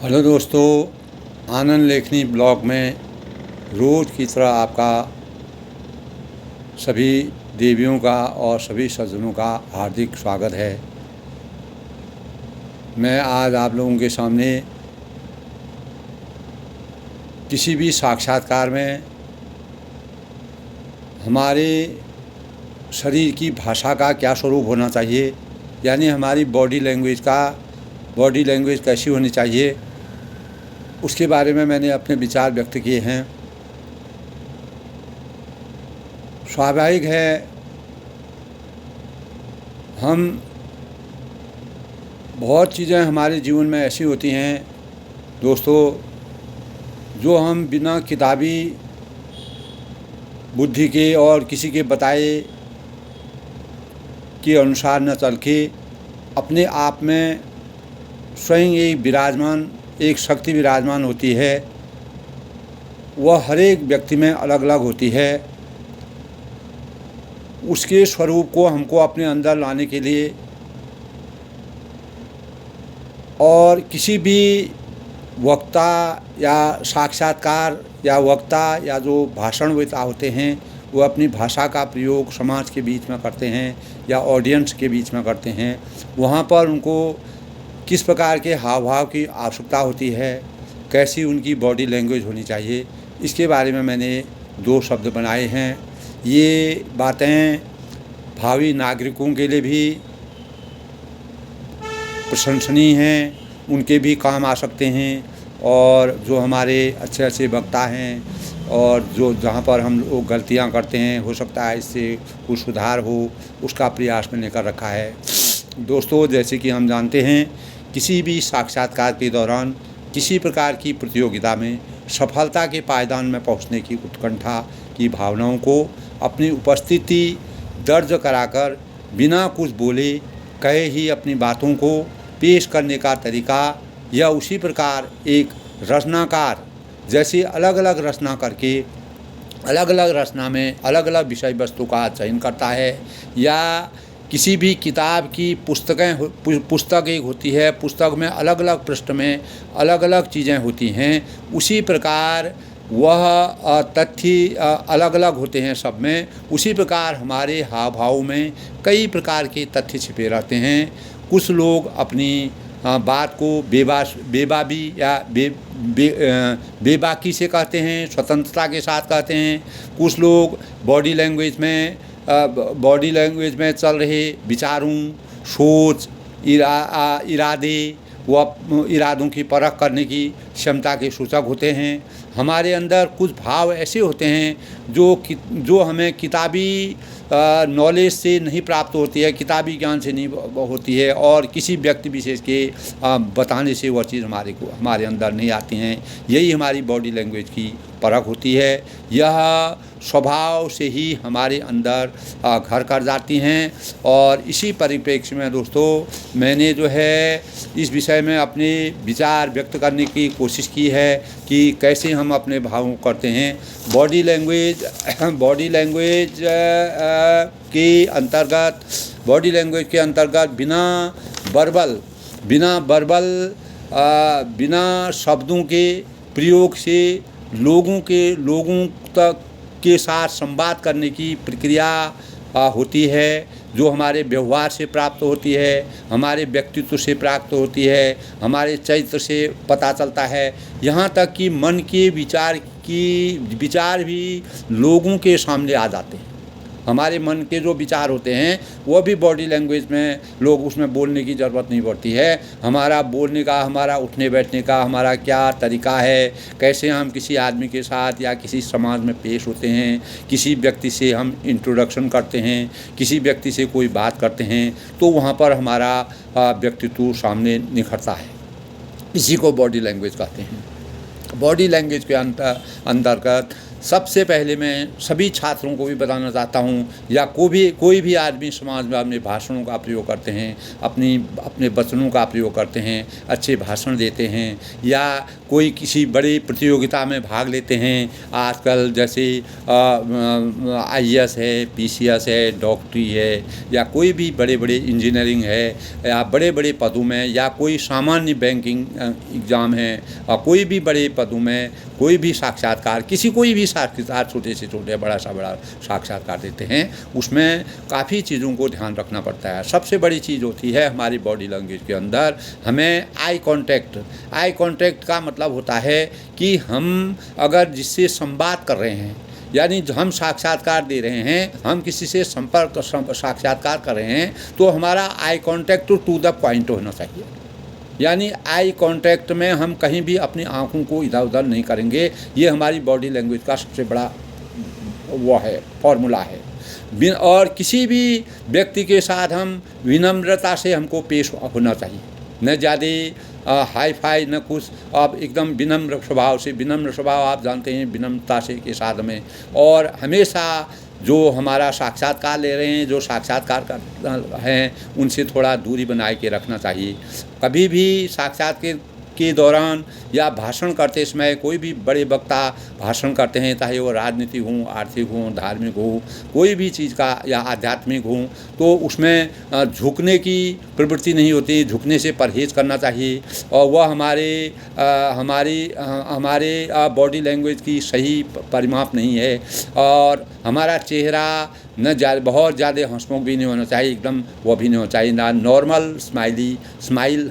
Hello दोस्तों, आनंद लेखनी blog में रोज़ की तरह आपका सभी देवियों का और सभी सज्जनों का हार्दिक स्वागत है। मैं आज आप लोगों के सामने किसी भी साक्षात्कार में हमारे शरीर की भाषा का क्या स्वरूप होना चाहिए, यानी हमारी बॉडी लैंग्वेज कैसी होनी चाहिए, उसके बारे में मैंने अपने विचार व्यक्त किए हैं। स्वाभाविक है, हम बहुत चीज़ें हमारे जीवन में ऐसी होती हैं दोस्तों, जो हम बिना किताबी बुद्धि के और किसी के बताए के अनुसार न चल के अपने आप में स्वयं एक शक्ति विराजमान होती है। वह हर एक व्यक्ति में अलग अलग होती है। उसके स्वरूप को हमको अपने अंदर लाने के लिए और किसी भी वक्ता या साक्षात्कार या वक्ता या जो भाषणविता होते हैं, वो अपनी भाषा का प्रयोग समाज के बीच में करते हैं या ऑडियंस के बीच में करते हैं। वहाँ पर उनको किस प्रकार के हाव भाव की आवश्यकता होती है, कैसी उनकी बॉडी लैंग्वेज होनी चाहिए, इसके बारे में मैंने 2 शब्द बनाए हैं। ये बातें भावी नागरिकों के लिए भी प्रशंसनीय हैं, उनके भी काम आ सकते हैं, और जो हमारे अच्छे अच्छे वक्ता हैं और जो जहाँ पर हम लोग गलतियाँ करते हैं, हो सकता है इससे कुछ सुधार हो, उसका प्रयास मैंने कर रखा है। दोस्तों, जैसे कि हम जानते हैं, किसी भी साक्षात्कार के दौरान किसी प्रकार की प्रतियोगिता में सफलता के पायदान में पहुंचने की उत्कंठा की भावनाओं को अपनी उपस्थिति दर्ज कराकर बिना कुछ बोले कहे ही अपनी बातों को पेश करने का तरीका, या उसी प्रकार एक रचनाकार जैसे अलग अलग रचना करके अलग अलग रचना में अलग अलग विषय वस्तु का चयन करता है, या किसी भी किताब की पुस्तक एक होती है, पुस्तक में अलग अलग पृष्ठ में अलग अलग चीज़ें होती हैं, उसी प्रकार वह तथ्य अलग अलग होते हैं सब में। उसी प्रकार हमारे हाव भाव में कई प्रकार के तथ्य छिपे रहते हैं। कुछ लोग अपनी बात को बेबाकी या बेबाकी से कहते हैं, स्वतंत्रता के साथ कहते हैं। कुछ लोग बॉडी लैंग्वेज में चल रहे विचारों, सोच, इरादे व इरादों की परख करने की क्षमता के सूचक होते हैं। हमारे अंदर कुछ भाव ऐसे होते हैं जो हमें किताबी नॉलेज से नहीं प्राप्त होती है, किताबी ज्ञान से नहीं होती है, और किसी व्यक्ति विशेष के बताने से वह चीज़ हमारे अंदर नहीं आती हैं। यही हमारी बॉडी लैंग्वेज की परख होती है। यह स्वभाव से ही हमारे अंदर घर कर जाती हैं। और इसी परिप्रेक्ष्य में दोस्तों, मैंने जो है इस विषय में अपने विचार व्यक्त करने की कोशिश की है कि कैसे हम अपने भावों को करते हैं। बॉडी लैंग्वेज के अंतर्गत बिना शब्दों के प्रयोग से लोगों तक के साथ संवाद करने की प्रक्रिया होती है, जो हमारे व्यवहार से प्राप्त होती है, हमारे व्यक्तित्व से प्राप्त होती है, हमारे चरित्र से पता चलता है। यहाँ तक कि मन के विचार भी लोगों के सामने आ जाते हैं। हमारे मन के जो विचार होते हैं वो भी बॉडी लैंग्वेज में लोग उसमें बोलने की ज़रूरत नहीं पड़ती है। हमारा बोलने का, हमारा उठने बैठने का हमारा क्या तरीका है, कैसे हम किसी आदमी के साथ या किसी समाज में पेश होते हैं, किसी व्यक्ति से हम इंट्रोडक्शन करते हैं, किसी व्यक्ति से कोई बात करते हैं, तो वहाँ पर हमारा व्यक्तित्व सामने निखरता है। इसी को बॉडी लैंग्वेज कहते हैं। बॉडी लैंग्वेज के अंतर्गत सबसे पहले मैं सभी छात्रों को भी बताना चाहता हूँ, या कोई भी आदमी समाज में अपने भाषणों का प्रयोग करते हैं, अपने वचनों का प्रयोग करते हैं, अच्छे भाषण देते हैं, या कोई किसी बड़ी प्रतियोगिता में भाग लेते हैं। आजकल जैसे IAS है, PCS है, डॉक्टरी है, या कोई भी बड़े बड़े इंजीनियरिंग है, या बड़े बड़े पदों में, या कोई सामान्य बैंकिंग एग्ज़ाम है, और कोई भी बड़े पदों में कोई भी साक्षात्कार, कोई भी साक्षात्कार, छोटे से छोटे बड़ा सा बड़ा साक्षात्कार देते हैं, उसमें काफ़ी चीज़ों को ध्यान रखना पड़ता है। सबसे बड़ी चीज़ होती है हमारी बॉडी लैंग्वेज के अंदर, हमें आई कांटेक्ट का मतलब होता है कि हम अगर जिससे संवाद कर रहे हैं, यानी हम साक्षात्कार दे रहे हैं, हम किसी से साक्षात्कार कर रहे हैं, तो हमारा eye contact to the point होना चाहिए। यानी आई कांटेक्ट में हम कहीं भी अपनी आंखों को इधर उधर नहीं करेंगे। ये हमारी बॉडी लैंग्वेज का सबसे बड़ा वो है, फॉर्मूला है। और किसी भी व्यक्ति के साथ हम विनम्रता से हमको पेश होना चाहिए, न ज़्यादा हाई फाई न कुछ, आप एकदम विनम्र स्वभाव आप जानते हैं, विनम्रता से के साथ में। और हमेशा जो हमारा साक्षात्कार ले रहे हैं, जो साक्षात्कार कर हैं, उनसे थोड़ा दूरी बनाए के रखना चाहिए। कभी भी साक्षात्कार के दौरान या भाषण करते समय, कोई भी बड़े वक्ता भाषण करते हैं, चाहे वो राजनीतिक हों, आर्थिक हों, धार्मिक हो, कोई भी चीज़ का या आध्यात्मिक हो, तो उसमें झुकने की प्रवृत्ति नहीं होती, झुकने से परहेज़ करना चाहिए। और वह हमारे बॉडी लैंग्वेज की सही परिमाप नहीं है। और हमारा चेहरा बहुत ज़्यादा हंसमुख भी नहीं होना चाहिए, एकदम वो भी नहीं होना चाहिए ना। नॉर्मल स्माइल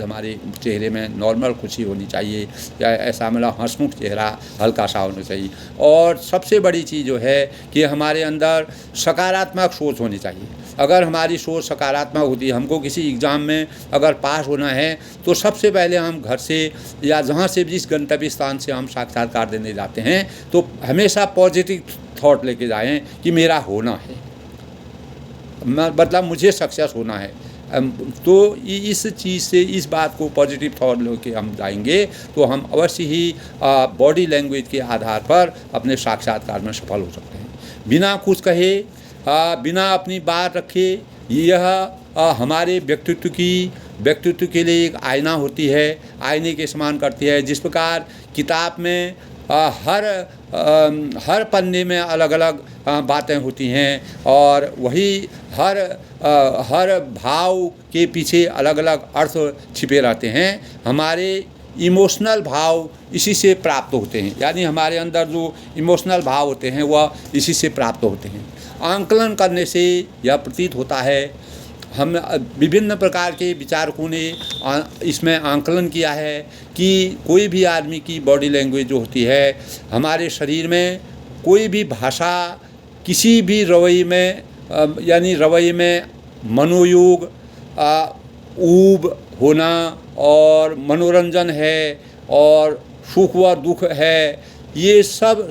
हमारे चेहरे में नॉर्मल खुशी होनी चाहिए, या ऐसा मतलब हंसमुख चेहरा हल्का सा होना चाहिए। और सबसे बड़ी चीज़ जो है कि हमारे अंदर सकारात्मक सोच होनी चाहिए। अगर हमारी सोच सकारात्मक होती है, हमको किसी एग्ज़ाम में अगर पास होना है, तो सबसे पहले हम घर से या जहाँ से जिस गंतव्य स्थान से हम साक्षात्कार देने जाते हैं, तो हमेशा पॉजिटिव थॉट लेके जाएं कि मेरा होना है, मतलब मुझे सक्सेस होना है। तो इस चीज़ से, इस बात को पॉजिटिव थॉट लेके हम जाएंगे, तो हम अवश्य ही बॉडी लैंग्वेज के आधार पर अपने साक्षात्कार में सफल हो सकते हैं। बिना कुछ कहे, बिना अपनी बात रखे, यह हमारे व्यक्तित्व के लिए एक आईना होती है, आईने के समान करती है। जिस प्रकार किताब में हर पन्ने में अलग अलग बातें होती हैं, और वही हर भाव के पीछे अलग अलग अर्थ छिपे रहते हैं। हमारे इमोशनल भाव इसी से प्राप्त होते हैं, यानी हमारे अंदर जो इमोशनल भाव होते हैं वह इसी से प्राप्त होते हैं। आंकलन करने से यह प्रतीत होता है, हम विभिन्न प्रकार के विचारकों ने इसमें आंकलन किया है कि कोई भी आदमी की बॉडी लैंग्वेज जो होती है, हमारे शरीर में कोई भी भाषा किसी भी रवैये में, यानी रवैये में मनोयोग, ऊब होना, और मनोरंजन है, और सुख व दुख है, ये सब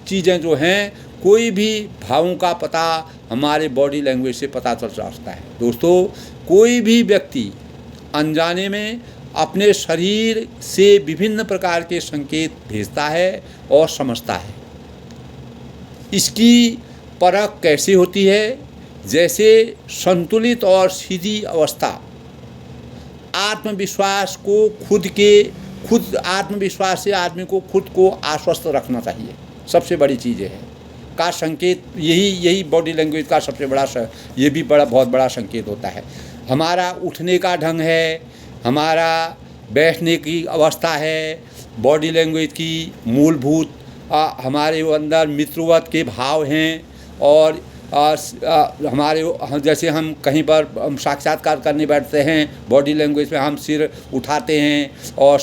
चीज़ें जो हैं, कोई भी भावों का पता हमारे बॉडी लैंग्वेज से पता चल सकता है। दोस्तों, कोई भी व्यक्ति अनजाने में अपने शरीर से विभिन्न प्रकार के संकेत भेजता है और समझता है। इसकी परख कैसे होती है? जैसे संतुलित और सीधी अवस्था, आत्मविश्वास से आदमी को खुद को आश्वस्त रखना चाहिए। सबसे बड़ी चीज़ है का संकेत, यही बॉडी लैंग्वेज का सबसे बड़ा ये भी बहुत बड़ा संकेत होता है। हमारा उठने का ढंग है, हमारा बैठने की अवस्था है, बॉडी लैंग्वेज की मूलभूत हमारे अंदर मित्रवत के भाव हैं। और हमारे जैसे हम कहीं पर साक्षात्कार करने बैठते हैं, बॉडी लैंग्वेज में हम सिर उठाते हैं और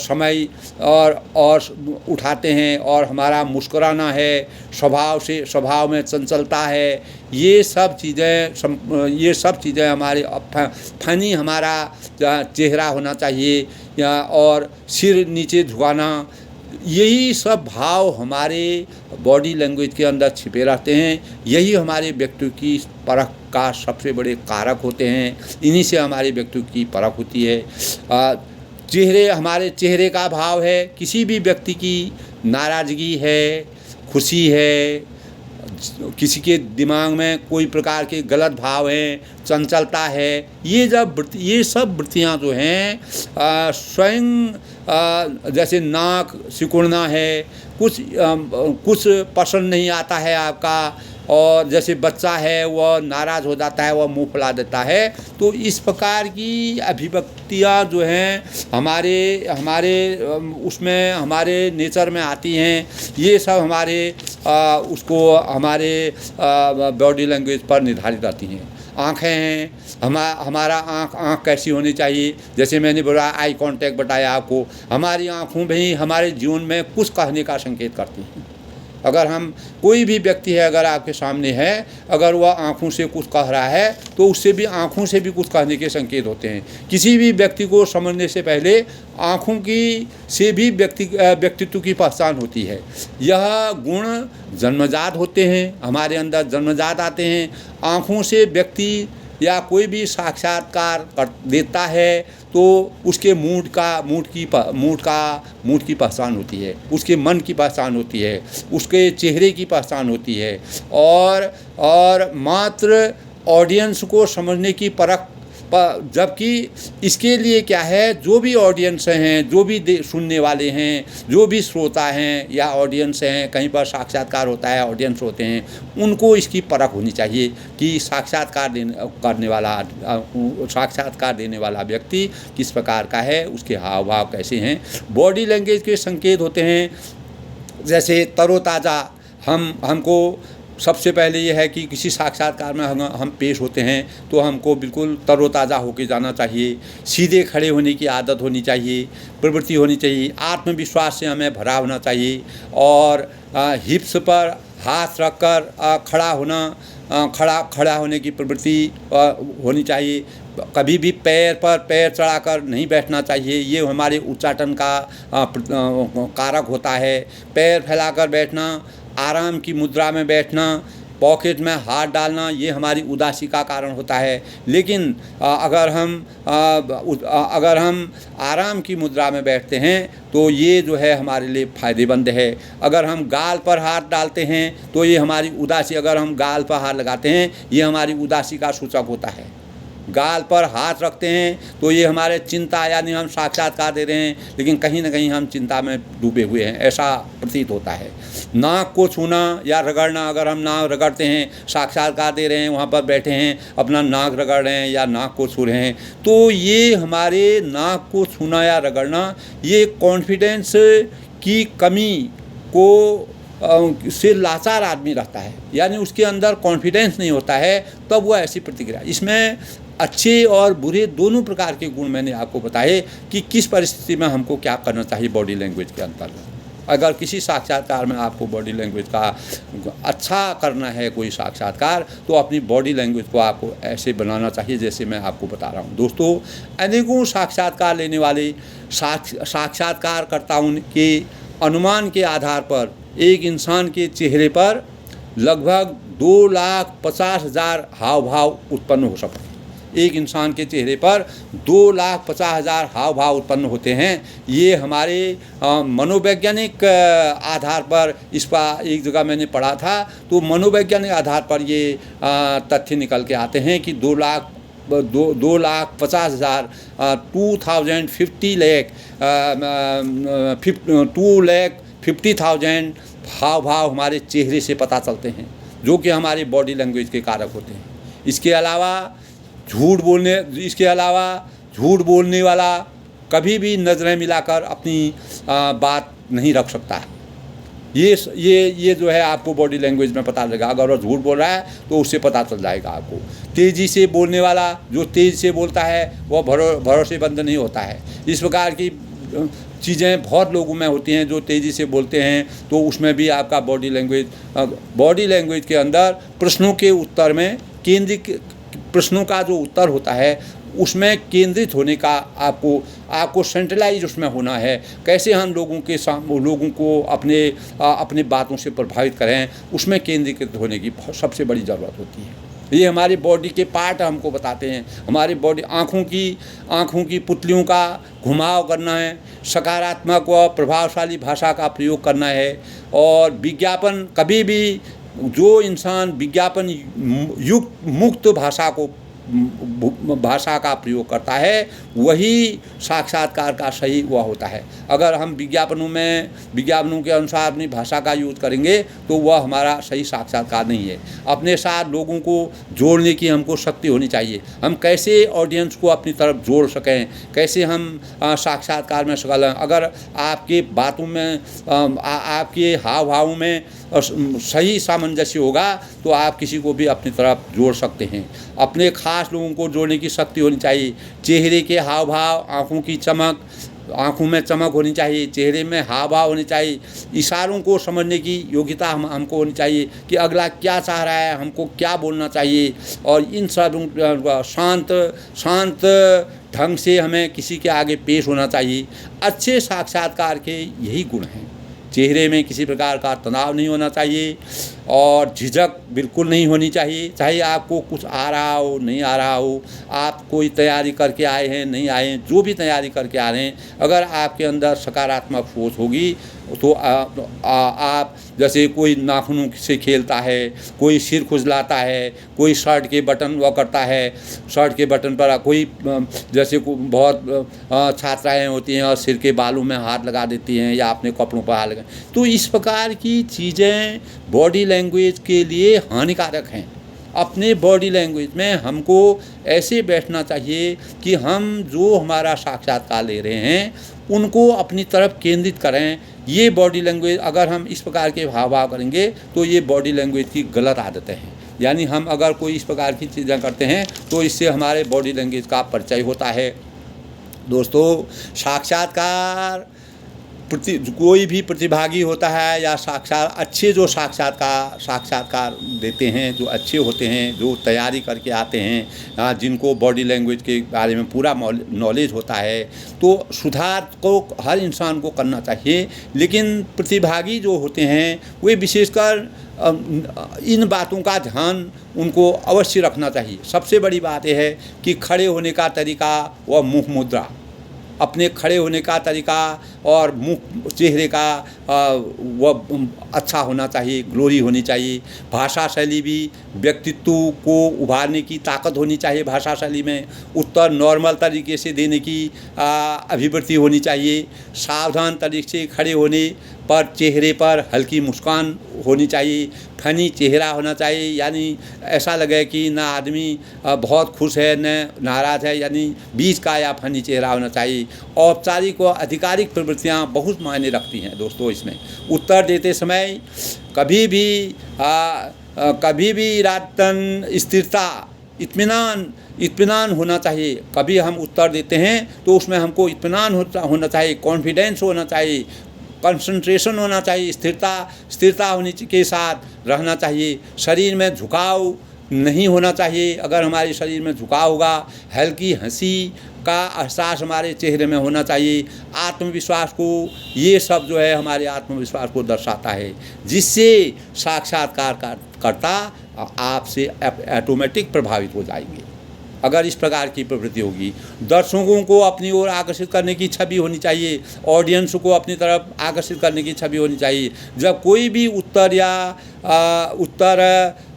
उठाते हैं, और हमारा मुस्कुराना है, स्वभाव में चंचलता है। ये सब चीज़ें हमारे फनी हमारा चेहरा होना चाहिए, और सिर नीचे झुकाना, यही सब भाव हमारे बॉडी लैंग्वेज के अंदर छिपे रहते हैं। यही हमारे व्यक्ति की परख का सबसे बड़े कारक होते हैं। इन्हीं से हमारे व्यक्ति की परख होती है। हमारे चेहरे का भाव है, किसी भी व्यक्ति की नाराज़गी है, खुशी है, किसी के दिमाग में कोई प्रकार के गलत भाव हैं, चंचलता है, ये सब वृत्तियाँ जो हैं स्वयं जैसे नाक सिकुड़ना है, कुछ पसंद नहीं आता है आपका, और जैसे बच्चा है वह नाराज़ हो जाता है, वह मुंह फुला देता है। तो इस प्रकार की अभिव्यक्तियाँ जो हैं उसमें हमारे नेचर में आती हैं। ये सब हमारे बॉडी लैंग्वेज पर निर्धारित रहती हैं। आँखें हैं, हमारा आँख कैसी होनी चाहिए, जैसे मैंने बोला आई कांटेक्ट बताया आपको, हमारी आँखों में ही हमारे जीवन में कुछ कहने का संकेत करती हैं। अगर हम कोई भी व्यक्ति है अगर आपके सामने है, अगर वह आँखों से कुछ कह रहा है तो उससे भी आँखों से भी कुछ कहने के संकेत होते हैं। किसी भी व्यक्ति को समझने से पहले आँखों की से भी व्यक्तित्व की पहचान होती है। यह गुण जन्मजात होते हैं, हमारे अंदर जन्मजात आते हैं। आँखों से व्यक्ति या कोई भी साक्षात्कार कर देता है तो उसके मूड की पहचान होती है, उसके मन की पहचान होती है, उसके चेहरे की पहचान होती है। और मात्र ऑडियंस को समझने की परख, जबकि इसके लिए क्या है, जो भी ऑडियंस हैं, जो भी सुनने वाले हैं, जो भी श्रोता हैं या ऑडियंस हैं, कहीं पर साक्षात्कार होता है, ऑडियंस होते हैं, उनको इसकी परख होनी चाहिए कि साक्षात्कार देने वाला व्यक्ति किस प्रकार का है, उसके हाव भाव कैसे हैं। बॉडी लैंग्वेज के संकेत होते हैं जैसे तरोताज़ा। हमको सबसे पहले ये है कि किसी साक्षात्कार में हम पेश होते हैं तो हमको बिल्कुल तरोताज़ा होकर जाना चाहिए, सीधे खड़े होने की आदत होनी चाहिए, प्रवृत्ति होनी चाहिए, आत्मविश्वास से हमें भरा होना चाहिए, और हिप्स पर हाथ रखकर खड़ा होने की प्रवृत्ति होनी चाहिए। कभी भी पैर पर पैर चढ़ाकर नहीं बैठना चाहिए, ये हमारे उच्चाटन का कारक होता है। पैर फैलाकर बैठना, आराम की मुद्रा में बैठना, पॉकेट में हाथ डालना, ये हमारी उदासी का कारण होता है। लेकिन अगर हम आराम की मुद्रा में बैठते हैं तो ये जो है हमारे लिए फ़ायदेमंद है। अगर हम गाल पर हाथ डालते हैं तो ये हमारी उदासी, अगर हम गाल पर हाथ लगाते हैं ये हमारी उदासी का सूचक होता है। गाल पर हाथ रखते हैं तो ये हमारे चिंता, यानी हम साक्षात्कार दे रहे हैं लेकिन कहीं ना कहीं हम चिंता में डूबे हुए हैं, ऐसा प्रतीत होता है। नाक को छूना या रगड़ना, अगर हम नाक रगड़ते हैं, साक्षात्कार दे रहे हैं, वहाँ पर बैठे हैं, अपना नाक रगड़ रहे हैं या नाक को छू रहे हैं, तो ये हमारे नाक को छूना या रगड़ना ये कॉन्फिडेंस की कमी को से लाचार आदमी रहता है, यानी उसके अंदर कॉन्फिडेंस नहीं होता है, तब वह ऐसी प्रतिक्रिया। इसमें अच्छे और बुरे दोनों प्रकार के गुण मैंने आपको बताए कि किस परिस्थिति में हमको क्या करना चाहिए बॉडी लैंग्वेज के अंतर्गत। अगर किसी साक्षात्कार में आपको बॉडी लैंग्वेज का अच्छा करना है कोई साक्षात्कार, तो अपनी बॉडी लैंग्वेज को आपको ऐसे बनाना चाहिए जैसे मैं आपको बता रहा हूँ। दोस्तों, अनेकों साक्षात्कार लेने वाले साक्षात्कारकर्ताओं के अनुमान के आधार पर एक इंसान के चेहरे पर लगभग 2,50,000 हाव भाव उत्पन्न हो सकते हैं। एक इंसान के चेहरे पर 2,50,000 हाव भाव उत्पन्न होते हैं। ये हमारे मनोवैज्ञानिक आधार पर, इस पर एक जगह मैंने पढ़ा था, तो मनोवैज्ञानिक आधार पर ये तथ्य निकल के आते हैं कि 2,50,000 2,50,000 हाव भाव हमारे चेहरे से पता चलते हैं, जो कि हमारे बॉडी लैंग्वेज के कारक होते हैं। इसके अलावा झूठ बोलने वाला कभी भी नज़रें मिलाकर अपनी बात नहीं रख सकता है। ये जो है आपको बॉडी लैंग्वेज में पता लगेगा। अगर वो झूठ बोल रहा है तो उससे पता चल जाएगा आपको। तेज़ी से बोलने वाला, जो तेज़ से बोलता है वह भरोसेमंद नहीं होता है। इस प्रकार की चीज़ें बहुत लोगों में होती हैं जो तेज़ी से बोलते हैं, तो उसमें भी आपका बॉडी लैंग्वेज के अंदर प्रश्नों के उत्तर में प्रश्नों का जो उत्तर होता है उसमें केंद्रित होने का आपको सेंट्रलाइज उसमें होना है। कैसे हम लोगों को अपने बातों से प्रभावित करें, उसमें केंद्रीकृत होने की सबसे बड़ी ज़रूरत होती है। ये हमारी बॉडी के पार्ट हमको बताते हैं। हमारी बॉडी आँखों की पुतलियों का घुमाव करना है, सकारात्मक व प्रभावशाली भाषा का प्रयोग करना है। और विज्ञापन कभी भी, जो इंसान विज्ञापन युक्त मुक्त भाषा का प्रयोग करता है, वही साक्षात्कार का सही वह होता है। अगर हम विज्ञापनों के अनुसार अपनी भाषा का यूज़ करेंगे तो वह हमारा सही साक्षात्कार नहीं है। अपने साथ लोगों को जोड़ने की हमको शक्ति होनी चाहिए। हम कैसे ऑडियंस को अपनी तरफ जोड़ सकें, कैसे हम साक्षात्कार में सफल हैं। अगर आपके बातों में आपके हाव भाव में सही सामंजस्य होगा तो आप किसी को भी अपनी तरफ जोड़ सकते हैं। अपने खास लोगों को जोड़ने की शक्ति होनी चाहिए। चेहरे के हाव भाव, आँखों की चमक, आँखों में चमक होनी चाहिए, चेहरे में हाव भाव होने चाहिए, इशारों को समझने की योग्यता हमको होनी चाहिए कि अगला क्या चाह रहा है, हमको क्या बोलना चाहिए। और इन सब शांत ढंग से हमें किसी के आगे पेश होना चाहिए। अच्छे साक्षात्कार के यही गुण हैं। चेहरे में किसी प्रकार का तनाव नहीं होना चाहिए और झिझक बिल्कुल नहीं होनी चाहिए। चाहे आपको कुछ आ रहा हो, नहीं आ रहा हो, आप कोई तैयारी करके आए हैं, नहीं आए हैं, जो भी तैयारी करके आ रहे हैं, अगर आपके अंदर सकारात्मक सोच होगी तो आप जैसे कोई नाखूनों से खेलता है, कोई सिर खुजलाता है, कोई शर्ट के बटन वह करता है, शर्ट के बटन पर कोई जैसे बहुत छात्राएँ होती हैं और सिर के बालों में हाथ लगा देती हैं या अपने कपड़ों पर हाथ लगा, तो इस प्रकार की चीज़ें बॉडी लैंग्वेज के लिए हानिकारक हैं। अपने बॉडी लैंग्वेज में हमको ऐसे बैठना चाहिए कि हम जो हमारा साक्षात्कार ले रहे हैं उनको अपनी तरफ केंद्रित करें। ये बॉडी लैंग्वेज, अगर हम इस प्रकार के हाव करेंगे तो ये बॉडी लैंग्वेज की गलत आदतें हैं। यानी हम अगर कोई इस प्रकार की चीज़ें करते हैं तो इससे हमारे बॉडी लैंग्वेज का परिचय होता है। दोस्तों, साक्षात्कार कोई भी प्रतिभागी होता है या अच्छे जो साक्षात्कार देते हैं, जो अच्छे होते हैं, जो तैयारी करके आते हैं, जिनको बॉडी लैंग्वेज के बारे में पूरा नॉलेज होता है, तो सुधार को हर इंसान को करना चाहिए। लेकिन प्रतिभागी जो होते हैं वे विशेषकर इन बातों का ध्यान उनको अवश्य रखना चाहिए। सबसे बड़ी बात यह है कि खड़े होने का तरीका व मुख मुद्रा, अपने खड़े होने का तरीका और मुख चेहरे का वह अच्छा होना चाहिए, ग्लोरी होनी चाहिए। भाषा शैली भी, व्यक्तित्व को उभारने की ताकत होनी चाहिए। भाषा शैली में उत्तर नॉर्मल तरीके से देने की अभिवृत्ति होनी चाहिए। सावधान तरीके से खड़े होने पर चेहरे पर हल्की मुस्कान होनी चाहिए। फनी चेहरा होना चाहिए, यानी ऐसा लगे कि ना आदमी बहुत खुश है न नाराज़ है, यानी बीच का या फनी चेहरा होना चाहिए। औपचारिक व आधिकारिक प्रवृत्तियाँ बहुत मायने रखती हैं दोस्तों। इसमें उत्तर देते समय कभी भी इरादतन स्थिरता, इत्मीनान होना चाहिए। कभी हम उत्तर देते हैं तो उसमें हमको इत्मीनान होना चाहिए, कॉन्फिडेंस होना चाहिए, कंसंट्रेशन होना चाहिए, स्थिरता होने के साथ रहना चाहिए। शरीर में झुकाव नहीं होना चाहिए। अगर हमारे शरीर में झुकाव होगा, हल्की हंसी का एहसास हमारे चेहरे में होना चाहिए। आत्मविश्वास को, ये सब जो है हमारे आत्मविश्वास को दर्शाता है, जिससे साक्षात्कारकर्ता आपसे ऑटोमेटिक प्रभावित हो जाएंगे। अगर इस प्रकार की प्रवृत्ति होगी, दर्शकों को अपनी ओर आकर्षित करने की छवि होनी चाहिए, ऑडियंस को अपनी तरफ आकर्षित करने की छवि होनी चाहिए। जब कोई भी उत्तर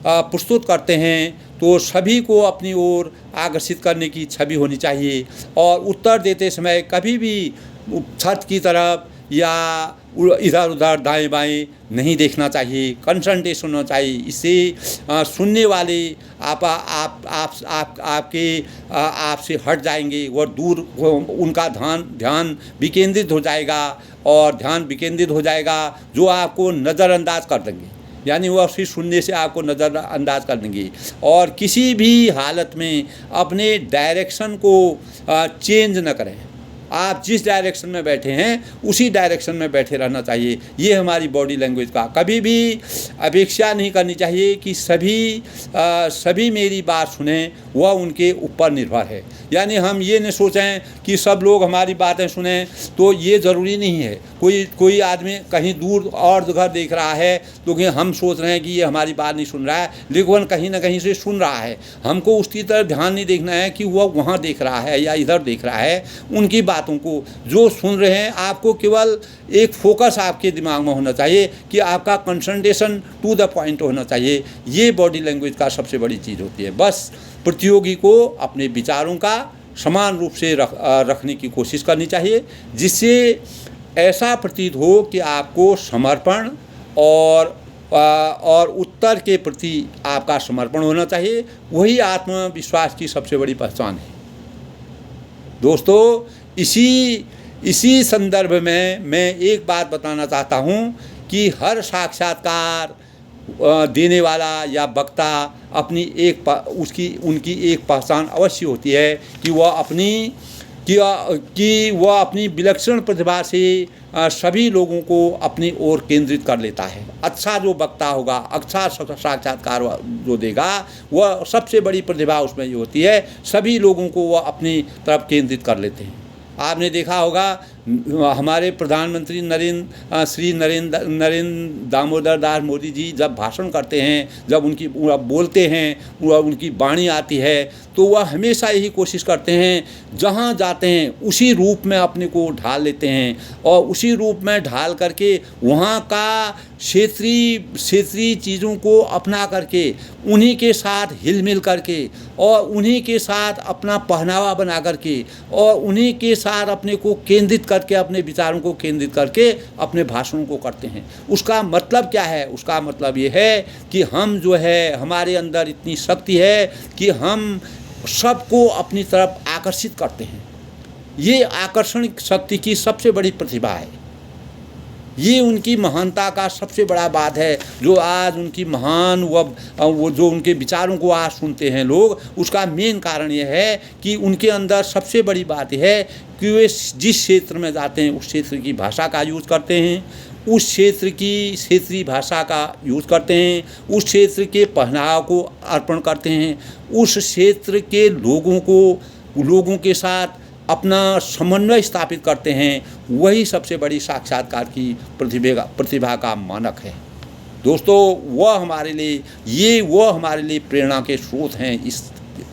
प्रस्तुत करते हैं तो सभी को अपनी ओर आकर्षित करने की छवि होनी चाहिए। और उत्तर देते समय कभी भी छत की तरफ या इधर उधर दाएं बाएं नहीं देखना चाहिए, कंसंट्रेशन होना चाहिए। इससे सुनने वाले आपसे हट जाएंगे और दूर उनका ध्यान विकेंद्रित हो जाएगा, और ध्यान विकेंद्रित हो जाएगा जो आपको नज़रअंदाज कर देंगे, यानी वह सिर्फ सुनने से आपको नज़रअंदाज कर देंगे। और किसी भी हालत में अपने डायरेक्शन को चेंज न करें। आप जिस डायरेक्शन में बैठे हैं उसी डायरेक्शन में बैठे रहना चाहिए। ये हमारी बॉडी लैंग्वेज का, कभी भी अपेक्षा नहीं करनी चाहिए कि सभी मेरी बात सुने, वह उनके ऊपर निर्भर है। यानी हम ये नहीं सोचें कि सब लोग हमारी बातें सुने, तो ये ज़रूरी नहीं है। कोई आदमी कहीं दूर और घर देख रहा है तो हम सोच रहे हैं कि ये हमारी बात नहीं सुन रहा है, लेकिन कहीं ना कहीं से सुन रहा है। हमको उसकी तरफ ध्यान नहीं देखना है कि वह वहाँ देख रहा है या इधर देख रहा है। उनकी बातों को जो सुन रहे हैं, आपको केवल एक फोकस आपके दिमाग में होना चाहिए कि आपका कंसंट्रेशन टू द पॉइंट होना चाहिए। ये बॉडी लैंग्वेज का सबसे बड़ी चीज़ होती है। बस प्रतियोगी को अपने विचारों का समान रूप से रखने की कोशिश करनी चाहिए, जिससे ऐसा प्रतीत हो कि आपको समर्पण और उत्तर के प्रति आपका समर्पण होना चाहिए। वही आत्मविश्वास की सबसे बड़ी पहचान है। दोस्तों, इसी संदर्भ में मैं एक बात बताना चाहता हूँ कि हर साक्षात्कार देने वाला या वक्ता उनकी एक पहचान अवश्य होती है कि वह अपनी विलक्षण प्रतिभा से सभी लोगों को अपनी ओर केंद्रित कर लेता है। अच्छा जो वक्ता होगा, अच्छा साक्षात्कार जो देगा, वह सबसे बड़ी प्रतिभा उसमें ये होती है, सभी लोगों को वह अपनी तरफ केंद्रित कर लेते हैं। आपने देखा होगा हमारे प्रधानमंत्री श्री नरेंद्र दामोदर दास मोदी जी जब भाषण करते हैं, जब बोलते हैं, उनकी वाणी आती है, तो वह हमेशा यही कोशिश करते हैं जहाँ जाते हैं उसी रूप में अपने को ढाल लेते हैं, और उसी रूप में ढाल करके वहाँ का क्षेत्रीय चीज़ों को अपना करके, उन्हीं के साथ हिल मिल करके, और उन्हीं के साथ अपना पहनावा बना करके, और उन्हीं के साथ अपने को केंद्रित करके, अपने विचारों को केंद्रित करके अपने भाषणों को करते हैं। उसका मतलब क्या है? उसका मतलब ये है कि हम जो है, हमारे अंदर इतनी शक्ति है कि हम सबको अपनी तरफ आकर्षित करते हैं। ये आकर्षण शक्ति की सबसे बड़ी प्रतिभा है। ये उनकी महानता का सबसे बड़ा बात है, जो आज उनकी महान वो जो उनके विचारों को आज सुनते हैं लोग, उसका मेन कारण ये है कि उनके अंदर सबसे बड़ी बात यह है कि वे जिस क्षेत्र में जाते हैं उस क्षेत्र की भाषा का यूज़ करते हैं, उस क्षेत्र की क्षेत्रीय भाषा का यूज़ करते हैं, उस क्षेत्र के पहनाव को अर्पण करते हैं, उस क्षेत्र के लोगों के साथ अपना समन्वय स्थापित करते हैं। वही सबसे बड़ी साक्षात्कार की प्रतिभा का मानक है। दोस्तों, वह हमारे लिए प्रेरणा के स्रोत हैं। इस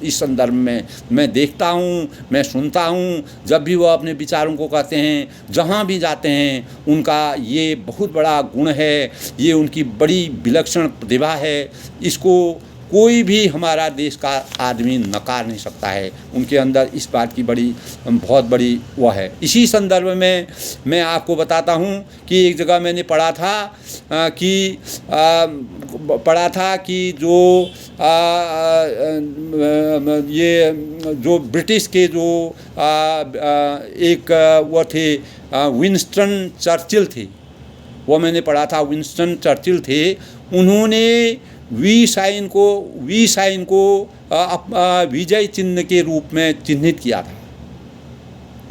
संदर्भ में मैं देखता हूँ, मैं सुनता हूँ, जब भी वह अपने विचारों को कहते हैं, जहाँ भी जाते हैं, उनका ये बहुत बड़ा गुण है, ये उनकी बड़ी विलक्षण प्रतिभा है। इसको कोई भी हमारा देश का आदमी नकार नहीं सकता है। उनके अंदर इस बात की बहुत बड़ी वह है। इसी संदर्भ में मैं आपको बताता हूँ कि एक जगह मैंने पढ़ा था कि जो ब्रिटिश के जो एक वो थे, विंस्टन चर्चिल थे, वो मैंने पढ़ा था, विंस्टन चर्चिल थे। उन्होंने वी साइन को विजय चिन्ह के रूप में चिन्हित किया था।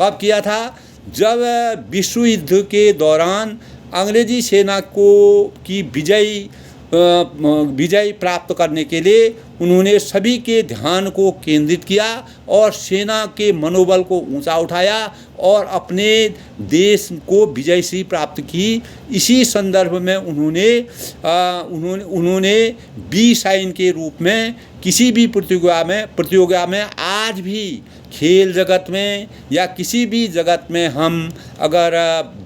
कब किया था? जब विश्व युद्ध के दौरान अंग्रेजी सेना की विजय प्राप्त करने के लिए उन्होंने सभी के ध्यान को केंद्रित किया और सेना के मनोबल को ऊंचा उठाया और अपने देश को विजयश्री प्राप्त की। इसी संदर्भ में उन्होंने बी साइन के रूप में किसी भी प्रतियोगिता में आज भी खेल जगत में या किसी भी जगत में हम अगर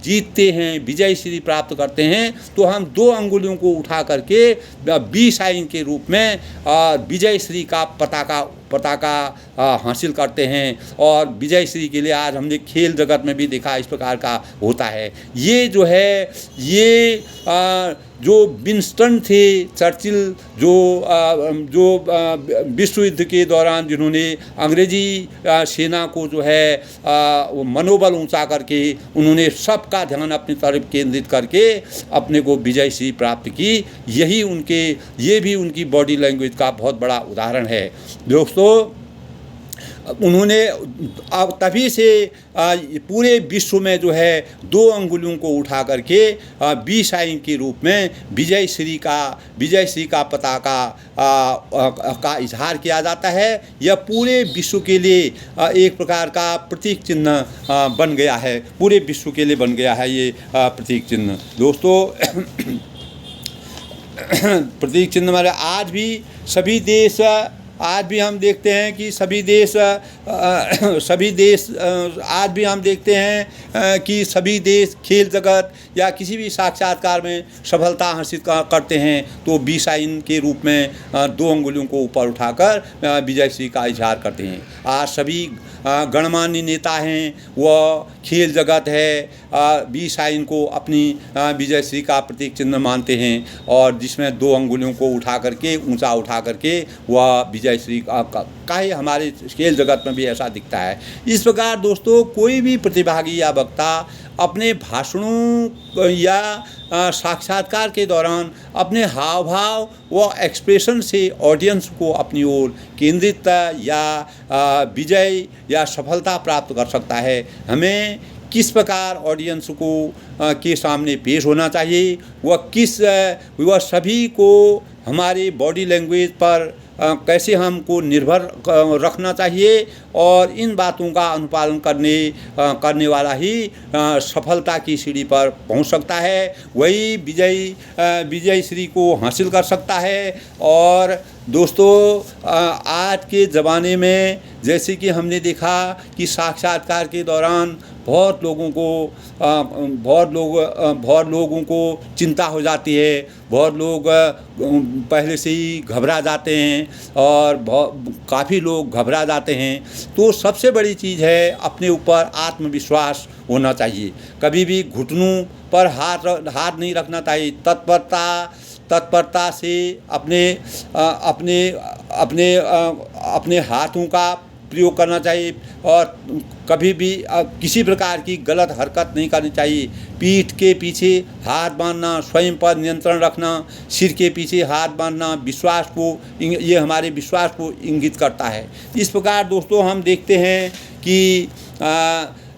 जीतते हैं, विजय श्री प्राप्त करते हैं, तो हम 2 अंगुलियों को उठा करके बी साइन के रूप में विजय श्री का पताका हासिल करते हैं। और विजय श्री के लिए आज हमने खेल जगत में भी देखा इस प्रकार का होता है। ये जो है, ये जो विंस्टन थे चर्चिल, जो विश्व युद्ध के दौरान जिन्होंने अंग्रेजी सेना को जो है वो मनोबल ऊंचा करके उन्होंने सबका ध्यान अपनी तरफ केंद्रित करके अपने को विजय श्री प्राप्त की, ये भी उनकी बॉडी लैंग्वेज का बहुत बड़ा उदाहरण है। दोस्तों, उन्होंने अब तभी से पूरे विश्व में जो है 2 अंगुलियों को उठा करके बी साइन के रूप में विजय श्री का पताका का इजहार किया जाता है। यह पूरे विश्व के लिए एक प्रकार का प्रतीक चिन्ह बन गया है, पूरे विश्व के लिए बन गया है ये प्रतीक चिन्ह दोस्तों। प्रतीक चिन्ह हमारे आज भी सभी देश, आज भी हम देखते हैं कि सभी देश आज भी हम देखते हैं कि सभी देश खेल जगत या किसी भी साक्षात्कार में सफलता हासिल करते हैं तो बी साइन के रूप में 2 अंगुलियों को ऊपर उठाकर विजय श्री का इजहार करते हैं। आज सभी गणमान्य नेता हैं, वह खेल जगत है बी साइन को अपनी विजय श्री का प्रतीक चिन्ह मानते हैं और जिसमें 2 अंगुलियों को उठा करके ऊंचा उठा करके वह विजय श्री का ही हमारे खेल जगत में भी ऐसा दिखता है। इस प्रकार दोस्तों कोई भी प्रतिभागी या वक्ता अपने भाषणों या साक्षात्कार के दौरान अपने हाव भाव व एक्सप्रेशन से ऑडियंस को अपनी ओर केंद्रित या विजय या सफलता प्राप्त कर सकता है। हमें किस प्रकार ऑडियंस को के सामने पेश होना चाहिए, वह सभी को हमारे बॉडी लैंग्वेज पर कैसे हमको निर्भर रखना चाहिए और इन बातों का अनुपालन करने वाला ही सफलता की सीढ़ी पर पहुंच सकता है, वही विजय श्री को हासिल कर सकता है। और दोस्तों आज के ज़माने में जैसे कि हमने देखा कि साक्षात्कार के दौरान बहुत लोगों को चिंता हो जाती है, बहुत लोग पहले से ही घबरा जाते हैं और काफ़ी लोग घबरा जाते हैं। तो सबसे बड़ी चीज़ है अपने ऊपर आत्मविश्वास होना चाहिए, कभी भी घुटनों पर हाथ नहीं रखना चाहिए, तत्परता से अपने हाथों का प्रयोग करना चाहिए और कभी भी किसी प्रकार की गलत हरकत नहीं करनी चाहिए। पीठ के पीछे हाथ बांधना, स्वयं पर नियंत्रण रखना, सिर के पीछे हाथ बांधना ये हमारे विश्वास को इंगित करता है। इस प्रकार दोस्तों हम देखते हैं कि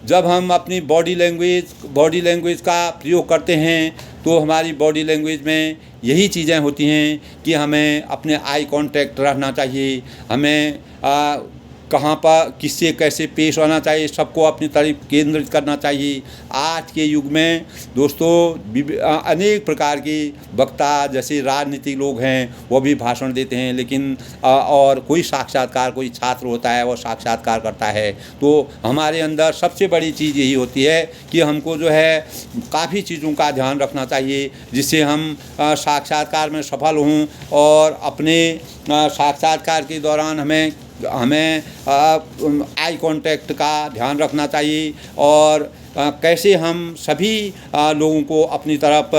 जब हम अपनी बॉडी लैंग्वेज का प्रयोग करते हैं तो हमारी बॉडी लैंग्वेज में यही चीज़ें होती हैं कि हमें अपने आई कांटेक्ट रखना चाहिए, हमें कहाँ पर किससे कैसे पेश आना चाहिए, सबको अपनी तरफ केंद्रित करना चाहिए। आज के युग में दोस्तों अनेक प्रकार के वक्ता जैसे राजनीतिक लोग हैं वो भी भाषण देते हैं, लेकिन और कोई छात्र होता है वो साक्षात्कार करता है। तो हमारे अंदर सबसे बड़ी चीज़ यही होती है कि हमको जो है काफ़ी चीज़ों का ध्यान रखना चाहिए जिससे हम साक्षात्कार में सफल हों और अपने साक्षात्कार के दौरान हमें आई कांटेक्ट का ध्यान रखना चाहिए और कैसे हम सभी लोगों को अपनी तरफ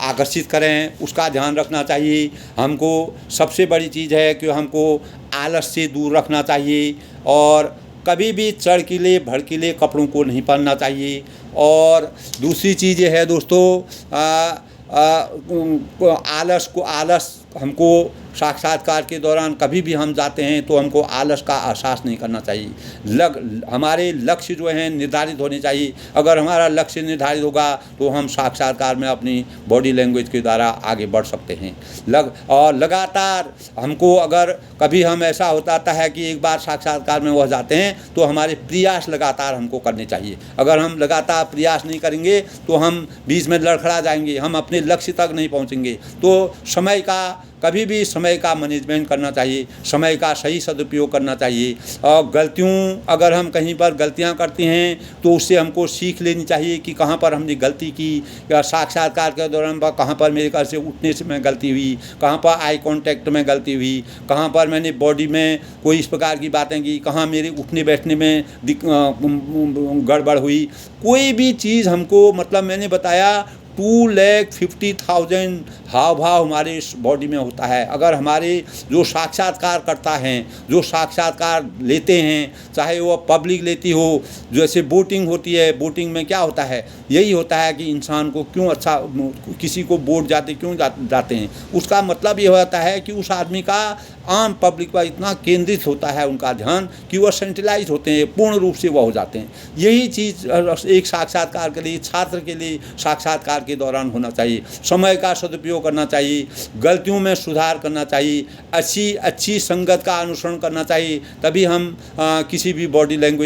आकर्षित करें उसका ध्यान रखना चाहिए। हमको सबसे बड़ी चीज़ है कि हमको आलस से दूर रखना चाहिए और कभी भी चढ़कीले भड़कीले कपड़ों को नहीं पहनना चाहिए। और दूसरी चीज़ ये है दोस्तों आलस हमको साक्षात्कार के दौरान कभी भी हम जाते हैं तो हमको आलस का एहसास नहीं करना चाहिए। हमारे लक्ष्य जो हैं निर्धारित होने चाहिए। अगर हमारा लक्ष्य निर्धारित होगा तो हम साक्षात्कार में अपनी बॉडी लैंग्वेज के द्वारा आगे बढ़ सकते हैं। और लगातार हमको अगर कभी हम ऐसा होता है कि एक बार साक्षात्कार में वह जाते हैं तो हमारे प्रयास लगातार हमको करने चाहिए। अगर हम लगातार प्रयास नहीं करेंगे तो हम बीच में लड़खड़ा जाएंगे, हम अपने लक्ष्य तक नहीं पहुंचेंगे। तो कभी भी समय का मैनेजमेंट करना चाहिए, समय का सही सदुपयोग करना चाहिए। और अगर हम कहीं पर गलतियां करते हैं तो उससे हमको सीख लेनी चाहिए कि कहाँ पर हमने गलती की, या साक्षात्कार के दौरान कहाँ पर मेरे घर से उठने से मैं गलती हुई, कहाँ पर आई कांटेक्ट में गलती हुई, कहाँ पर मैंने बॉडी में कोई इस प्रकार की बातें की, कहाँ मेरे उठने बैठने में गड़बड़ हुई। कोई भी चीज़ हमको मैंने बताया 2,50,000 हाव भाव हमारे इस बॉडी में होता है। अगर हमारे जो साक्षात्कार करता हैं, जो साक्षात्कार लेते हैं, चाहे वो पब्लिक लेती हो, जैसे वोटिंग होती है, वोटिंग में क्या होता है, यही होता है कि इंसान को किसी को वोट जाते हैं, उसका मतलब ये होता है कि उस आदमी का आम पब्लिक पर इतना केंद्रित होता है उनका ध्यान कि वह सेंट्रलाइज होते हैं, पूर्ण रूप से वह हो जाते हैं। यही चीज़ एक साक्षात्कार के लिए, छात्र के लिए साक्षात्कार के दौरान होना चाहिए। समय का सदुपयोग करना चाहिए, गलतियों में सुधार करना चाहिए, अच्छी संगत का अनुसरण करना चाहिए, तभी हम किसी भी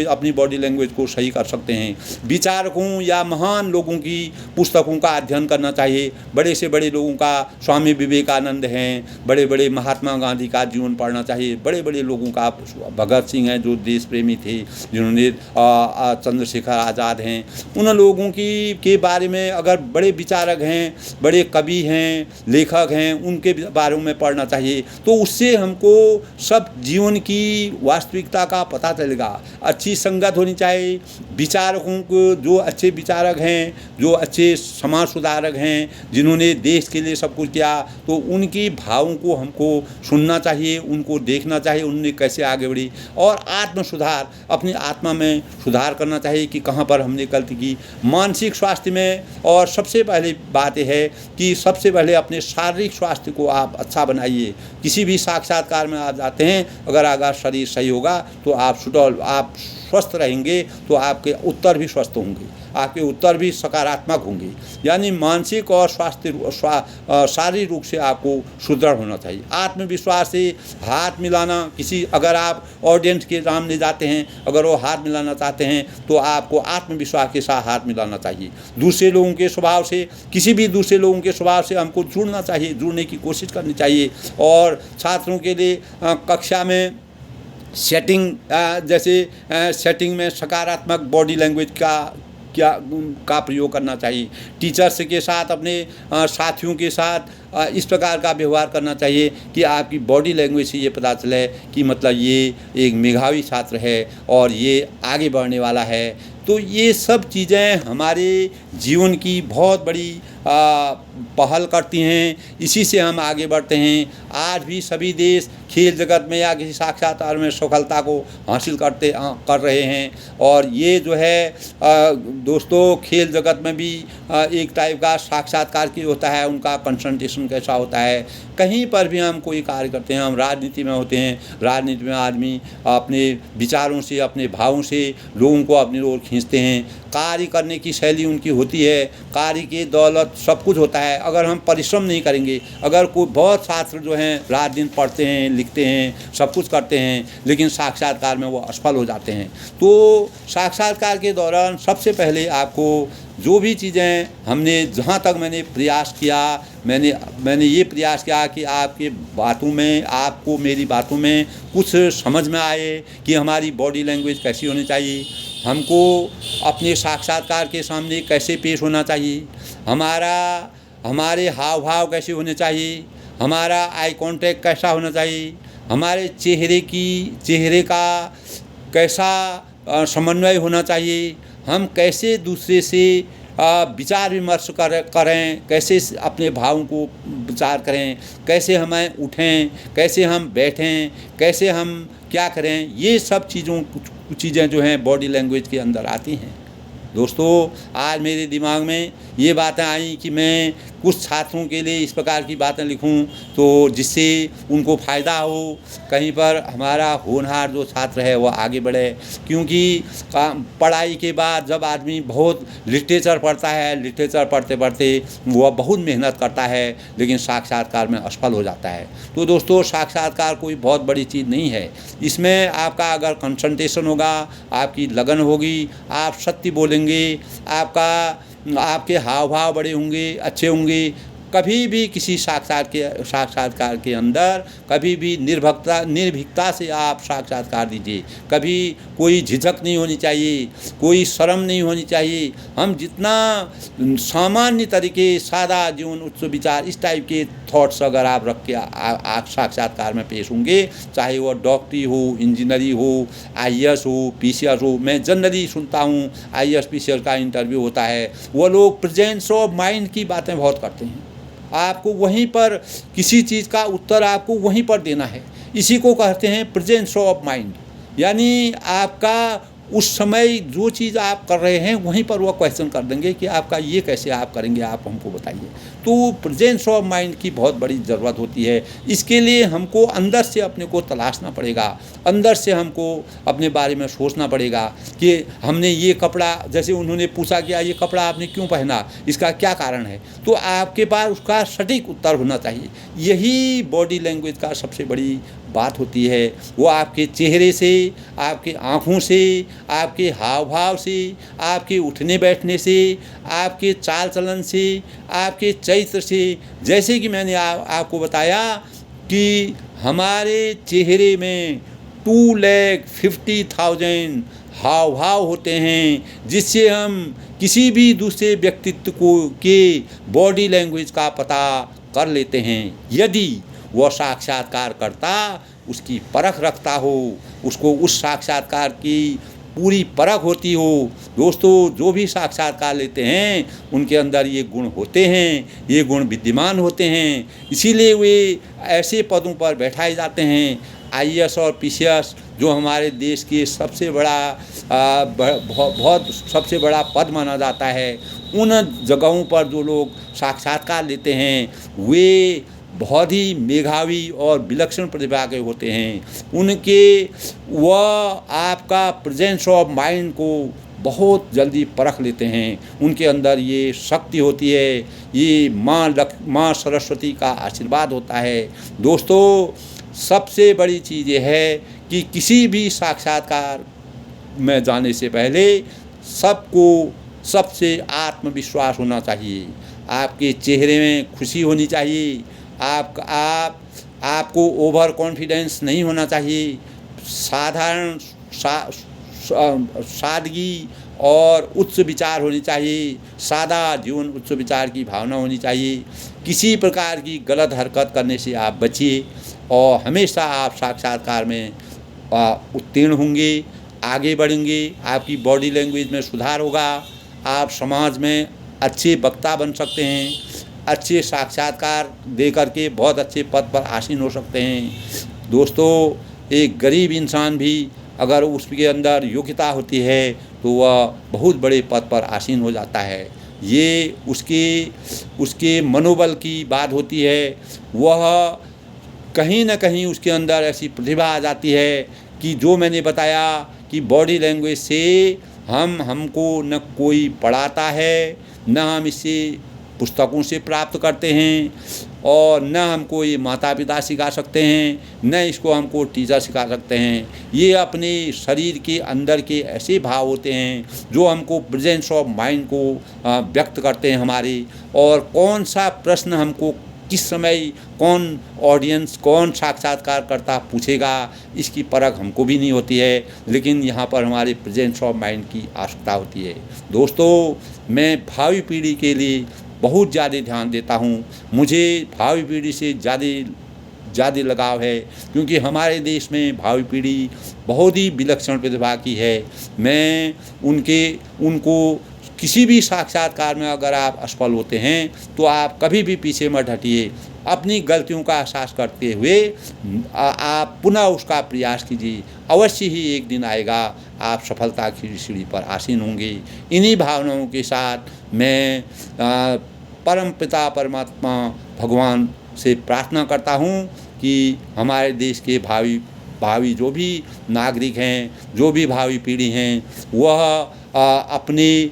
अपनी बॉडी लैंग्वेज को सही कर सकते हैं। विचारकों या महान लोगों की पुस्तकों का अध्ययन करना चाहिए। बड़े से बड़े लोगों का, स्वामी विवेकानंद हैं, बड़े बड़े महात्मा गांधी का जीवन पढ़ना चाहिए। बड़े बड़े लोगों का, भगत सिंह हैं जो देश प्रेमी थे, जिन्होंने चंद्रशेखर आज़ाद हैं, उन लोगों के बारे में अगर बड़े विचारक हैं, बड़े कवि हैं, लेखक हैं, उनके बारे में पढ़ना चाहिए। तो उससे हमको सब जीवन की वास्तविकता का पता चलेगा। अच्छी संगत होनी चाहिए, विचारकों को, जो अच्छे विचारक हैं, जो अच्छे समाज सुधारक हैं, जिन्होंने देश के लिए सब कुछ किया, तो उनकी भावों को हमको सुनना चाहिए, उनको देखना चाहिए उन्होंने कैसे आगे बढ़ी। और आत्म सुधार, अपनी आत्मा में सुधार करना चाहिए कि कहाँ पर हमने गलती की। मानसिक स्वास्थ्य में और सबसे पहली बात यह है कि सबसे पहले अपने शारीरिक स्वास्थ्य को आप अच्छा बनाइए। किसी भी साक्षात्कार में आप जाते हैं, अगर शरीर सही होगा तो आप स्वस्थ रहेंगे, तो आपके उत्तर भी स्वस्थ होंगे, आपके उत्तर भी सकारात्मक होंगे। यानी मानसिक और शारीरिक रूप से आपको सुदृढ़ होना चाहिए। आत्मविश्वास से हाथ मिलाना, अगर आप ऑडियंस के सामने जाते हैं, अगर वो हाथ मिलाना चाहते हैं तो आपको आत्मविश्वास के साथ हाथ मिलाना चाहिए। दूसरे लोगों के स्वभाव से, किसी भी दूसरे लोगों के स्वभाव से हमको जुड़ना चाहिए, जुड़ने की कोशिश करनी चाहिए। और छात्रों के लिए कक्षा में सेटिंग में सकारात्मक बॉडी लैंग्वेज का प्रयोग करना चाहिए। टीचर्स के साथ, अपने साथियों के साथ इस प्रकार का व्यवहार करना चाहिए कि आपकी बॉडी लैंग्वेज से ये पता चले कि मतलब ये एक मेधावी छात्र है और ये आगे बढ़ने वाला है। तो ये सब चीज़ें हमारे जीवन की बहुत बड़ी पहल करती हैं, इसी से हम आगे बढ़ते हैं। आज भी सभी देश खेल जगत में या किसी साक्षात्कार में सफलता को हासिल कर रहे हैं। और ये जो है दोस्तों, खेल जगत में भी एक टाइप का साक्षात्कार की होता है, उनका कंसंट्रेशन कैसा होता है। कहीं पर भी हम कोई कार्य करते हैं, हम राजनीति में होते हैं, राजनीति में आदमी अपने विचारों से, अपने भावों से लोगों को अपनी ओर खींचते हैं। कार्य करने की शैली उनकी होती है, कार्य की दौलत सब कुछ होता है। अगर हम परिश्रम नहीं करेंगे, अगर कोई बहुत छात्र जो हैं रात दिन पढ़ते हैं, लिखते हैं, सब कुछ करते हैं, लेकिन साक्षात्कार में वो असफल हो जाते हैं। तो साक्षात्कार के दौरान सबसे पहले आपको जो भी चीज़ें हमने, जहाँ तक मैंने प्रयास किया, मैंने ये प्रयास किया कि आपको मेरी बातों में कुछ समझ में आए कि हमारी बॉडी लैंग्वेज कैसी होनी चाहिए, हमको अपने साक्षात्कार के सामने कैसे पेश होना चाहिए, हमारे हाव भाव कैसे होने चाहिए, हमारा आई कांटेक्ट कैसा होना चाहिए, हमारे चेहरे का कैसा समन्वय होना चाहिए, हम कैसे दूसरे से विचार विमर्श करें, कैसे अपने भावों को विचार करें, कैसे हमें उठें, कैसे हम बैठें, कैसे हम क्या करें। ये सब चीज़ें जो हैं बॉडी लैंग्वेज के अंदर आती हैं। दोस्तों, आज मेरे दिमाग में ये बातें आई कि मैं कुछ छात्रों के लिए इस प्रकार की बातें लिखूं, तो जिससे उनको फ़ायदा हो, कहीं पर हमारा होनहार जो छात्र है वह आगे बढ़े। क्योंकि पढ़ाई के बाद जब आदमी बहुत लिटरेचर पढ़ता है, लिटरेचर पढ़ते पढ़ते वह बहुत मेहनत करता है, लेकिन साक्षात्कार में असफल हो जाता है। तो दोस्तों, साक्षात्कार कोई बहुत बड़ी चीज़ नहीं है। इसमें आपका अगर कंसंट्रेशन होगा, आपकी लगन होगी, आप सत्य बोलेंगे, आपके हाव भाव बड़े होंगे, अच्छे होंगे, कभी भी किसी साक्षात्कार के अंदर कभी भी निर्भीकता से आप साक्षात्कार दीजिए। कभी कोई झिझक नहीं होनी चाहिए, कोई शर्म नहीं होनी चाहिए। हम जितना सामान्य तरीके, सादा जीवन, उच्च विचार, इस टाइप के थॉट्स अगर आप रख के साक्षात्कार में पेश होंगे, चाहे वो डॉक्टरी हो, इंजीनियरिंग हो, IAS हो, PCS हो। मैं जनरली सुनता हूँ IAS PCS का इंटरव्यू होता है, वो लोग प्रेजेंस ऑफ माइंड की बातें बहुत करते हैं। आपको वहीं पर किसी चीज़ का उत्तर आपको वहीं पर देना है। इसी को कहते हैं प्रेजेंस ऑफ माइंड। यानी आपका उस समय जो चीज़ आप कर रहे हैं वहीं पर वह क्वेश्चन कर देंगे कि आपका ये कैसे आप करेंगे, आप हमको बताइए। तो प्रेजेंस ऑफ माइंड की बहुत बड़ी ज़रूरत होती है। इसके लिए हमको अंदर से अपने को तलाशना पड़ेगा, अंदर से हमको अपने बारे में सोचना पड़ेगा कि हमने ये कपड़ा, जैसे उन्होंने पूछा कि ये कपड़ा आपने क्यों पहना, इसका क्या कारण है, तो आपके पास उसका सटीक उत्तर होना चाहिए। यही बॉडी लैंग्वेज का सबसे बड़ी बात होती है। वो आपके चेहरे से, आपके आँखों से, आपके हाव भाव से, आपके उठने बैठने से, आपके चाल चलन से, आपके चरित्र से, जैसे कि मैंने आपको बताया कि हमारे चेहरे में 2,50,000 हाव भाव होते हैं, जिससे हम किसी भी दूसरे व्यक्तित्व को के बॉडी लैंग्वेज का पता कर लेते हैं। यदि वह साक्षात्कारकर्ता उसकी परख रखता हो, उसको उस साक्षात्कार की पूरी परख होती हो। दोस्तों, जो भी साक्षात्कार लेते हैं उनके अंदर ये गुण होते हैं, ये गुण विद्यमान होते हैं, इसीलिए वे ऐसे पदों पर बैठाए जाते हैं। IAS और PCS जो हमारे देश के सबसे बड़ा बहुत सबसे बड़ा पद माना जाता है, उन जगहों पर जो लोग साक्षात्कार लेते हैं वे बहुत ही मेधावी और विलक्षण प्रतिभा के होते हैं। उनके वह आपका प्रेजेंस ऑफ माइंड को बहुत जल्दी परख लेते हैं। उनके अंदर ये शक्ति होती है, ये माँ सरस्वती का आशीर्वाद होता है। दोस्तों, सबसे बड़ी चीज़ ये है कि किसी भी साक्षात्कार में जाने से पहले सबको सबसे आत्मविश्वास होना चाहिए। आपके चेहरे में खुशी होनी चाहिए। आपको ओवर कॉन्फिडेंस नहीं होना चाहिए। साधारण सादगी और उच्च विचार होनी चाहिए। सादा जीवन, उच्च विचार की भावना होनी चाहिए। किसी प्रकार की गलत हरकत करने से आप बचिए और हमेशा आप साक्षात्कार में उत्तीर्ण होंगे, आगे बढ़ेंगे, आपकी बॉडी लैंग्वेज में सुधार होगा, आप समाज में अच्छे वक्ता बन सकते हैं, अच्छे साक्षात्कार दे करके बहुत अच्छे पद पर आसीन हो सकते हैं। दोस्तों, एक गरीब इंसान भी अगर उसके अंदर योग्यता होती है तो वह बहुत बड़े पद पर आसीन हो जाता है। ये उसके मनोबल की बात होती है। वह कहीं न कहीं उसके अंदर ऐसी प्रतिभा आ जाती है कि जो मैंने बताया कि बॉडी लैंग्वेज से हमको न कोई पढ़ाता है, न हम इसे पुस्तकों से प्राप्त करते हैं और न हमको ये माता पिता सिखा सकते हैं, न इसको हमको टीचर सिखा सकते हैं। ये अपने शरीर के अंदर के ऐसे भाव होते हैं जो हमको प्रेजेंस ऑफ माइंड को व्यक्त करते हैं हमारे। और कौन सा प्रश्न हमको किस समय कौन ऑडियंस, कौन साक्षात्कारकर्ता पूछेगा, इसकी परख हमको भी नहीं होती है, लेकिन यहाँ पर हमारे प्रेजेंस ऑफ माइंड की आवश्यकता होती है। दोस्तों, मैं भावी पीढ़ी के लिए बहुत ज़्यादा ध्यान देता हूँ। मुझे भावी पीढ़ी से ज़्यादा लगाव है, क्योंकि हमारे देश में भावी पीढ़ी बहुत ही विलक्षण प्रतिभा की है। मैं उनको किसी भी साक्षात्कार में अगर आप असफल होते हैं तो आप कभी भी पीछे मत हटिए। अपनी गलतियों का एहसास करते हुए आप पुनः उसका प्रयास कीजिए। अवश्य ही एक दिन आएगा आप सफलता की सीढ़ी पर आसीन होंगे। इन्हीं भावनाओं के साथ मैं परम पिता परमात्मा भगवान से प्रार्थना करता हूँ कि हमारे देश के भावी जो भी नागरिक हैं, जो भी भावी पीढ़ी हैं, वह अपनी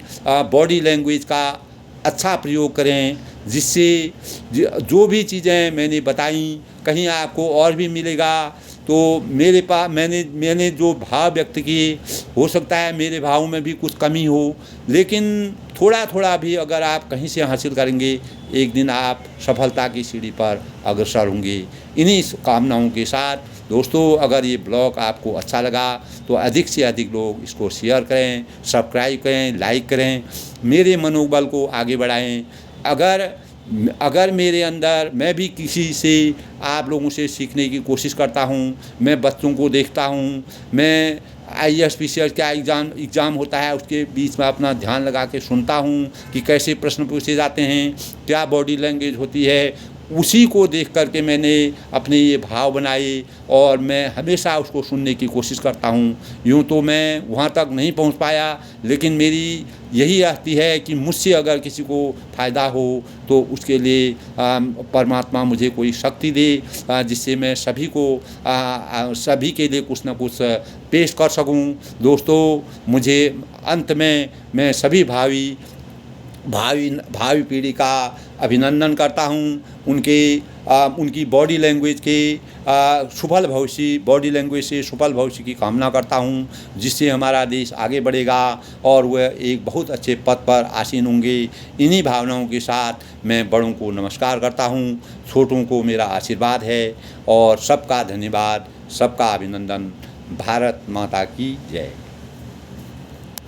बॉडी लैंग्वेज का अच्छा प्रयोग करें, जिससे जो भी चीज़ें मैंने बताई कहीं आपको और भी मिलेगा। तो मेरे पास मैंने जो भाव व्यक्त किए, हो सकता है मेरे भाव में भी कुछ कमी हो, लेकिन थोड़ा थोड़ा भी अगर आप कहीं से हासिल करेंगे, एक दिन आप सफलता की सीढ़ी पर अग्रसर होंगे। इन्हीं कामनाओं के साथ दोस्तों, अगर ये ब्लॉग आपको अच्छा लगा तो अधिक से अधिक लोग इसको शेयर करें, सब्सक्राइब करें, लाइक करें, मेरे मनोबल को आगे बढ़ाएं। अगर मेरे अंदर, मैं भी किसी से, आप लोगों से सीखने की कोशिश करता हूँ। मैं बच्चों को देखता हूँ, मैं IAS PCS का एग्ज़ाम होता है, उसके बीच में अपना ध्यान लगा के सुनता हूँ कि कैसे प्रश्न पूछे जाते हैं, क्या बॉडी लैंग्वेज होती है, उसी को देख कर के मैंने अपने ये भाव बनाए और मैं हमेशा उसको सुनने की कोशिश करता हूँ। यूँ तो मैं वहाँ तक नहीं पहुँच पाया, लेकिन मेरी यही रहती है कि मुझसे अगर किसी को फ़ायदा हो तो उसके लिए परमात्मा मुझे कोई शक्ति दे, जिससे मैं सभी को सभी के लिए कुछ न कुछ पेश कर सकूं। दोस्तों, मुझे अंत में मैं सभी भावी पीढ़ी का अभिनंदन करता हूँ। उनकी बॉडी लैंग्वेज के बॉडी लैंग्वेज से सफल भविष्य की कामना करता हूँ, जिससे हमारा देश आगे बढ़ेगा और वह एक बहुत अच्छे पद पर आसीन होंगे। इन्हीं भावनाओं के साथ मैं बड़ों को नमस्कार करता हूँ, छोटों को मेरा आशीर्वाद है और सबका धन्यवाद, सबका अभिनंदन। भारत माता की जय।